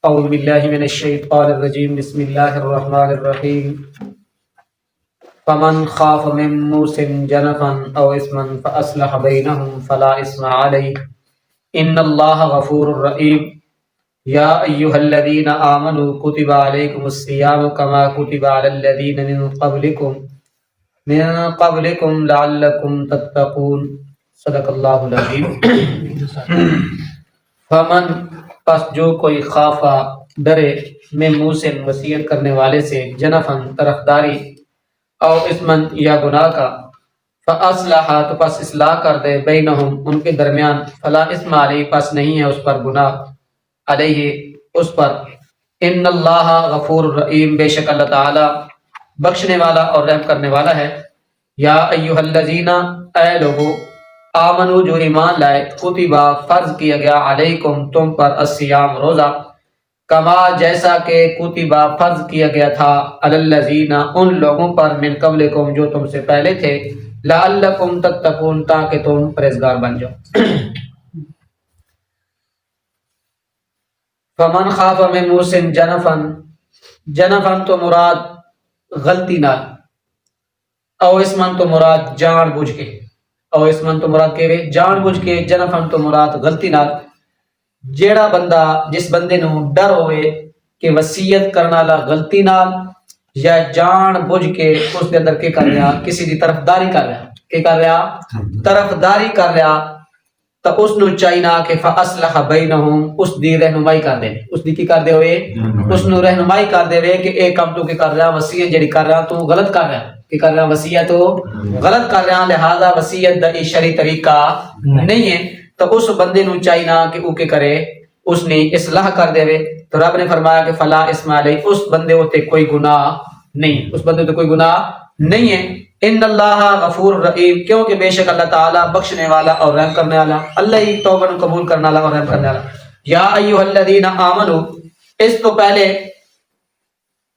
اعوذ باللہ من الشیطان الرجیم بسم اللہ الرحمن الرحیم فمن خاف من موص جنفا او اثما فاصلح بینہم فلا اثم علیہ ان اللہ غفور رحیم یا ایہا الذین آمنوا کتب علیکم الصیام کما کتب علی الذین من قبلکم لعلکم تتقون صدق اللہ العظیم۔ فمن پس جو کوئی خافا ڈرے میں منہ سے وصیت کرنے والے سے جنفن طرفداری او اسمن یا گناہ کا فاصلح تو پس اصلاح کر دے بینہم ان کے درمیان فلا اسم علیہ پس نہیں ہے اس پر گناہ علیہ اس پر ان اللہ غفور الرحیم بے شک اللہ تعالی بخشنے والا اور رحم کرنے والا ہے۔ یا ایہا الذین اے لوگو آمنو جو ایمان لائے کتبہ فرض کیا گیا علیکم تم پر الصیام روزہ کما جیسا کہ کتبہ فرض کیا گیا تھا علی الذین ان لوگوں پر من قبلکم جو تم سے پہلے تھے لعلکم تتقون تاکہ تم پرہیزگار بن جاؤ۔ فمن خاف من موص جنفن جنفن تو مراد غلطی نال او اسمن تو مراد جان بوجھ کے او اسمن تو مراد کہ جان بوجھ کے جنفن تو مراد غلطی نال جیڑا بندہ جس بندے نو ڈر ہوئے کہ وصیت کرنا لا غلطی نال یا جان بوجھ کے اس دے اندر کے کر رہا کسی دی طرفداری کر رہا کہ کر رہا طرفداری کر رہا تو اس نو چاہینا کہ فاصلح بینہم اس دی رہنمائی کر دے اس دی کی کر دے ہوئے اس نو رہنمائی کر دے ہوئے کہ ایک کام تو کہ کر رہا وصیت جڑی کر رہا تو غلط کر رہا کہ کر رہا وصیت تو غلط کر رہا لہذا وصیت دا شرعی طریقہ نہیں ہے تو اس بندے نو چاہینا کہ او کے کرے اس نے اصلاح کر دے تو رب نے فرمایا کہ فلا اسم علیہ اس بندے ہوتے کوئی گناہ نہیں اس بندے ہوتے کوئی گناہ نہیں ہے۔ ان اللہ غفور رحیم کیونکہ بے شک اللہ تعالیٰ بخشنے والا اور رحم کرنے والا اللہ ہی توبہ نو قبول کرنے والا اور رحم کرنے والا۔ یا ایھا الذین آمنو اس تو پہلے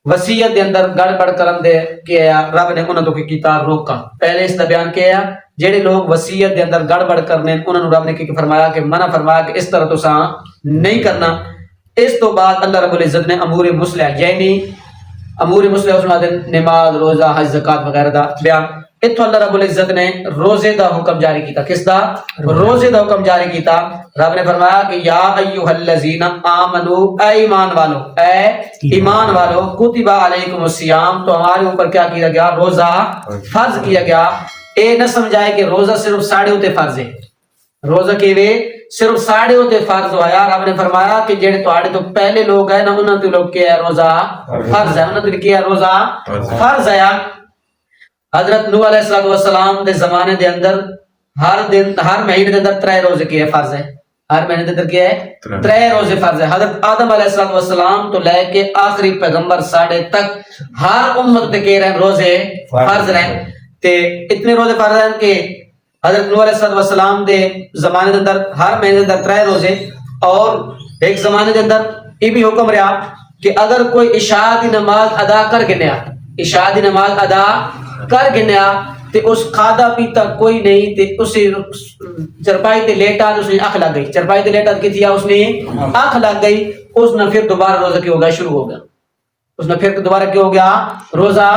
وصیت دے اندر گڑبڑ کرن دے کیا رب نے انہاں تو کیتا روکا پہلے اس دا بیان کیا جڑے لوگ وصیت دے اندر گڑبڑ کرنے انہاں نو رب نے کی فرمایا کہ منع فرمایا کہ اس طرح تساں نہیں کرنا۔ اس تو بعد اللہ رب العزت نے امور مصلح یعنی امور مصلح اس میں نماز روزہ حج زکات وغیرہ دا بیان اتو اللہ رب العزت نے روزے دا حکم جاری کیتا کس دا روزے دا حکم جاری کیتا رب نے فرمایا کہ یا ایھا الذین آمنو اے ایمان والو اے ایمان والو کتب علیکم الصیام تو ہمارے اوپر کیا کیا گیا روزہ فرض کیا گیا۔ اے نہ سمجھائے کہ روزہ صرف ساڑھے ہوتے فرض ہے روزہ کے وے صرف ساڑھے ہوتے فرض ہویا رب نے فرمایا کہ جڑے تواڈے تو پہلے لوگ ہیں نا انہاں تے لوگ کیا ہے روزہ فرض ہے انہاں تے کیا ہے روزہ فرض ہے۔ حضرت نوح علیہ السلام دے زمانے دے اندر ہر مہینے دے اندر 3 روزے کیا فرض ہے ہر مہینے دے اندر کیا ہے 3 روزے فرض ہے۔ حضرت آدم علیہ السلام تو لے کے آخری پیغمبر ساڑھے تک ہر امت تے کہہ رہے روزے فرض رہے تے اتنے روزے فرض ہیں کہ حضرت نوح علیہ السلام دے زمانے دے اندر ہر مہینے دے اندر 3 روزے اور ایک زمانے دے اندر یہ بھی حکم رہا کہ اگر کوئی عشاء دی نماز ادا کر گنیا عشاء دی نماز ادا کر گنیا تے اس کھادا پیتا کوئی نہیں تے اسے چرپائی تے لیٹا تو اس نے آنکھ لگ گئی چرپائی تے لیٹا کی تھیا اس نے آنکھ لگ گئی اس نے پھر دوبارہ روزہ کیا ہو گیا شروع ہو گیا اس نے پھر دوبارہ کیا ہو گیا روزہ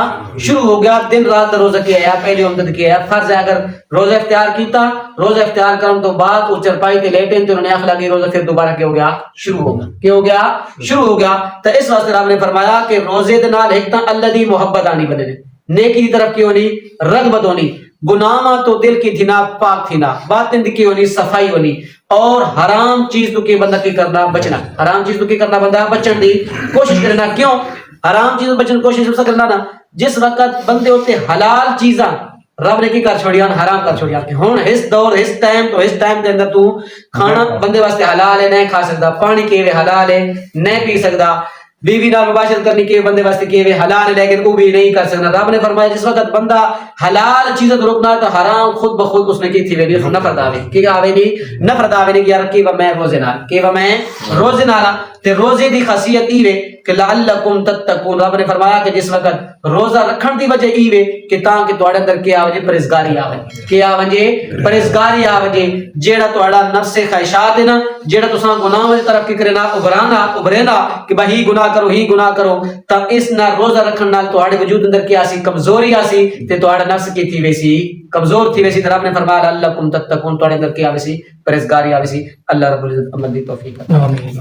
شروع ہو گیا دن رات روزہ کیا ہے پہلی امدد کیا ہے فرض ہے اگر روزہ اختیار کیتا روزہ اختیار کرنے تو بعد وہ چرپائی تے لیٹے تو انہوں نے آنکھ لگی روزہ پھر دوبارہ کیا ہو گیا شروع ہو گیا کیا ہو گیا شروع ہو گیا تو اس واسطے رب نے فرمایا کہ روزے دے نال ایک تا اللہ دی محبت آنی بندے نے نیکی دی طرف کی ہونی رغبت ہونی گناہ تو دل کی تھینا پاک تھینا باطن کی ہونی صفائی ہونی اور حرام چیز تو کی بندہ کی کرنا بچنا حرام چیز تو کی کرنا بندہ بچن دی کوشش کرنا کیوں حرام چیزوں بچنے کی کوشش سب کرنا نا جس وقت بندے ہوتے حلال چیزاں رب نے کی کر چھوڑیاں حرام کر چھوڑیاں کہ ہن اس دور اس ٹائم تو اس ٹائم دے اندر تو کھانا بندے واسطے حلال ہے نہیں کھا سکدا پانی کیویں حلال ہے نہیں پی سکدا بیوی نال مباشرت کرنی کے بندے واسطے کیویں حلال ہے لیکن وہ بھی نہیں کر سکدا رب نے فرمایا جس وقت بندہ حلال چیزیں روکنا تو حرام خود بخود اس نے کی تھی وی نفرت آوے کی آوے نہیں نفرت آوے نہیں کہ یار کی میں روزے نال کی میں روزے نال تے روزے دی خاصیت یہ ہے کہ لعلکم تتقون، رب نے فرمایا کہ جس وقت روزہ رکھن دی وجہ ای وے کہ تاں کہ تواڈے اندر کیا وجہ پرہیزگاری آوے، کیا وجہ پرہیزگاری آوے، جیڑا تواڈا نفس خواہشات ہے نا، جیڑا تساں گناہ دی طرف کی کرنا ابھرنا کہ بھائی ہی گناہ کرو ہی گناہ کرو، تا اس نال روزہ رکھن نال تواڈے وجود اندر کیا سی کمزوری آسی تے تواڈا نفس کی تھی ویسی کمزور تھی ویسی، رب نے فرمایا لعلکم تتقون، تواڈے اندر کیا ویسی پرہیزگاری آوے سی۔ اللہ رب العزت عمل دی توفیق عطا فرمائے۔